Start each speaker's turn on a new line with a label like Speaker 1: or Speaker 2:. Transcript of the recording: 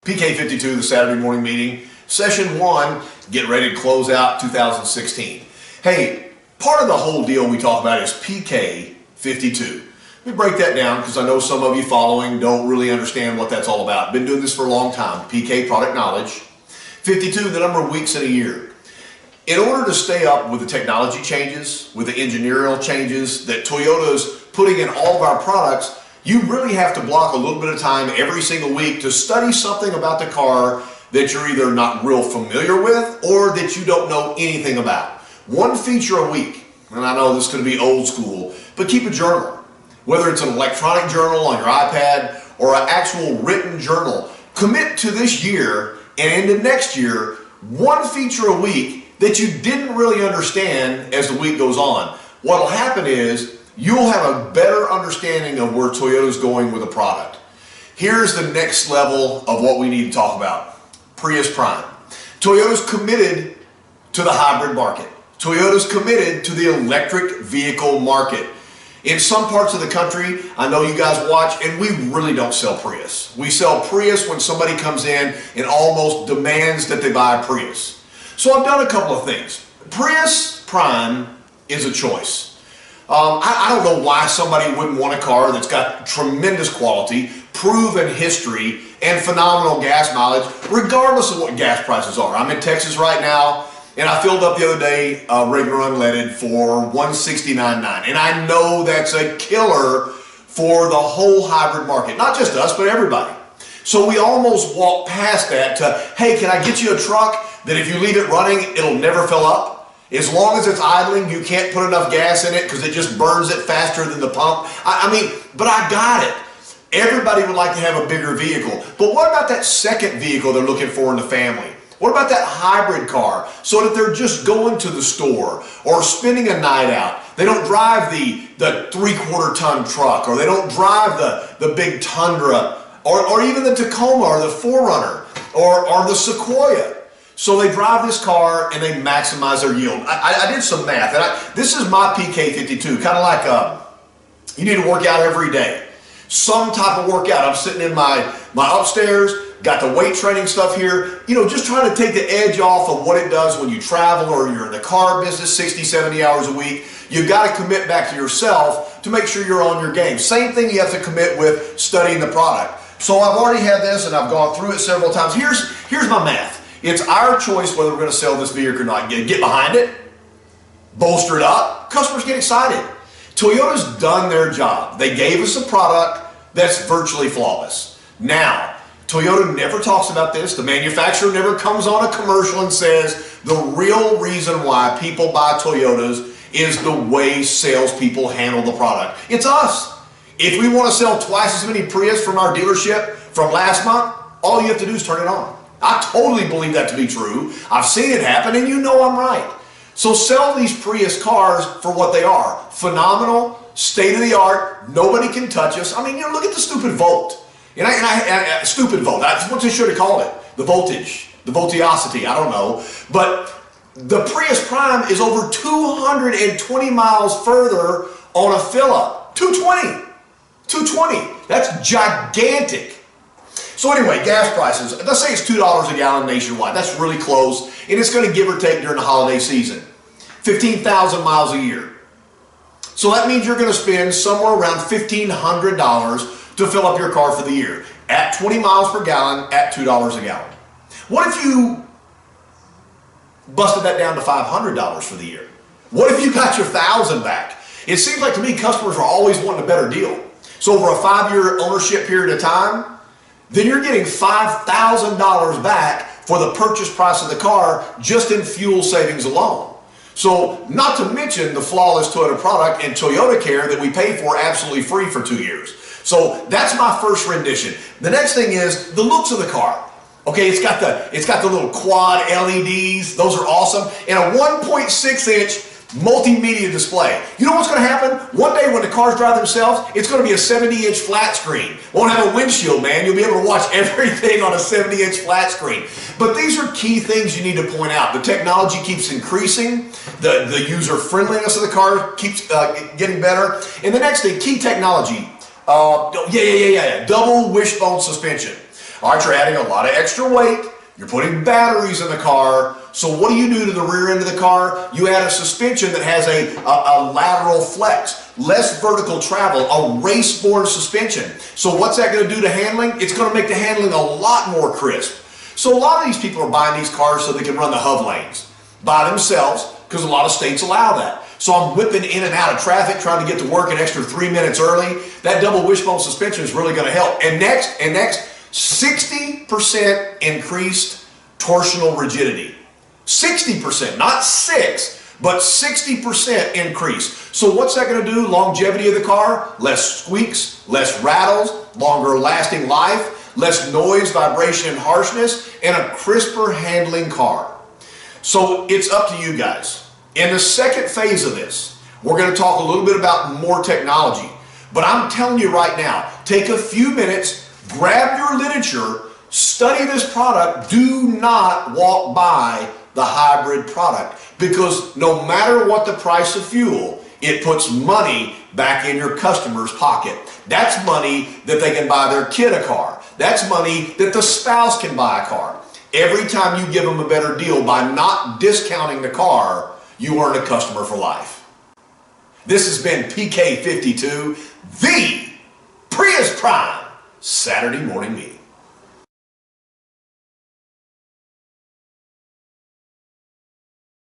Speaker 1: PK52, the Saturday morning meeting, session 1, get ready to close out 2016. Hey, part of the whole deal we talk about is PK52. Let me break that down because I know some of you following don't really understand what that's all about. Been doing this for a long time. PK, product knowledge. 52, the number of weeks in a year. In order to stay up with the technology changes, with the engineering changes that Toyota's putting in all of our products, you really have to block a little bit of time every single week to study something about the car that you're either not real familiar with or that you don't know anything about. One feature a week, and I know this is going to be old school, but keep a journal. Whether it's an electronic journal on your iPad or an actual written journal, commit to this year and into next year, one feature a week that you didn't really understand as the week goes on. What'll happen is you'll have a better understanding of where Toyota's going with a product. Here's the next level of what we need to talk about. Prius Prime. Toyota's committed to the hybrid market. Toyota's committed to the electric vehicle market. In some parts of the country, I know you guys watch, and we really don't sell Prius. We sell Prius when somebody comes in and almost demands that they buy a Prius. So I've done a couple of things. Prius Prime is a choice. I don't know why somebody wouldn't want a car that's got tremendous quality, proven history, and phenomenal gas mileage, regardless of what gas prices are. I'm in Texas right now, and I filled up the other day regular unleaded for $169.9, and I know that's a killer for the whole hybrid market, not just us, but everybody. So we almost walk past that to, hey, can I get you a truck that if you leave it running, it'll never fill up? As long as it's idling, you can't put enough gas in it because it just burns it faster than the pump. I mean, but I got it. Everybody would like to have a bigger vehicle. But what about that second vehicle they're looking for in the family? What about that hybrid car so that they're just going to the store or spending a night out? They don't drive the 3/4 ton truck, or they don't drive the big Tundra, or even the Tacoma or the 4Runner or the Sequoia. So they drive this car and they maximize their yield. I did some math, and this is my PK52, kind of like you need to work out every day. Some type of workout. I'm sitting in my upstairs, got the weight training stuff here, just trying to take the edge off of what it does when you travel or you're in the car business 60, 70 hours a week. You've got to commit back to yourself to make sure you're on your game. Same thing you have to commit with studying the product. So I've already had this and I've gone through it several times. Here's my math. It's our choice whether we're going to sell this vehicle or not. Get behind it, bolster it up, customers get excited. Toyota's done their job. They gave us a product that's virtually flawless. Now, Toyota never talks about this. The manufacturer never comes on a commercial and says the real reason why people buy Toyotas is the way salespeople handle the product. It's us. If we want to sell twice as many Prius from our dealership from last month, all you have to do is turn it on. I totally believe that to be true. I've seen it happen, and you know I'm right. So sell these Prius cars for what they are. Phenomenal, state-of-the-art, nobody can touch us. I mean, look at the stupid Volt. Stupid Volt, that's what they should have called it. The voltage, the voltiosity, I don't know. But the Prius Prime is over 220 miles further on a fill-up. 220. That's gigantic. So anyway, gas prices, let's say it's $2 a gallon nationwide. That's really close, and it's going to give or take during the holiday season. 15,000 miles a year. So that means you're going to spend somewhere around $1,500 to fill up your car for the year at 20 miles per gallon at $2 a gallon. What if you busted that down to $500 for the year? What if you got your $1,000 back? It seems like to me customers are always wanting a better deal. So over a 5-year ownership period of time, then you're getting $5,000 back for the purchase price of the car just in fuel savings alone. So not to mention the flawless Toyota product and Toyota Care that we pay for absolutely free for 2 years. So that's my first rendition. The next thing is the looks of the car. Okay, it's got the little quad LEDs. Those are awesome. And a 1.6-inch multimedia display. You know what's going to happen? One day when the cars drive themselves, it's going to be a 70-inch flat screen. Won't have a windshield, man. You'll be able to watch everything on a 70-inch flat screen. But these are key things you need to point out. The technology keeps increasing. The user friendliness of the car keeps getting better. And the next thing, key technology. Double wishbone suspension. All right, you're adding a lot of extra weight. You're putting batteries in the car. So what do you do to the rear end of the car? You add a suspension that has a lateral flex, less vertical travel, a race-borne suspension. So what's that going to do to handling? It's going to make the handling a lot more crisp. So a lot of these people are buying these cars so they can run the hub lanes by themselves, because a lot of states allow that. So I'm whipping in and out of traffic, trying to get to work an extra 3 minutes early. That double wishbone suspension is really going to help. And next, 60% increased torsional rigidity. 60%, not 6, but 60% increase. So what's that going to do? Longevity of the car, less squeaks, less rattles, longer lasting life, less noise, vibration, and harshness, and a crisper handling car. So it's up to you guys. In the second phase of this, we're going to talk a little bit about more technology. But I'm telling you right now, take a few minutes, grab your literature, study this product. Do not walk by the hybrid product, because no matter what the price of fuel, it puts money back in your customer's pocket. That's money that they can buy their kid a car. That's money that the spouse can buy a car. Every time you give them a better deal by not discounting the car, you earn a customer for life. This has been PK52, the Prius Prime Saturday morning meeting.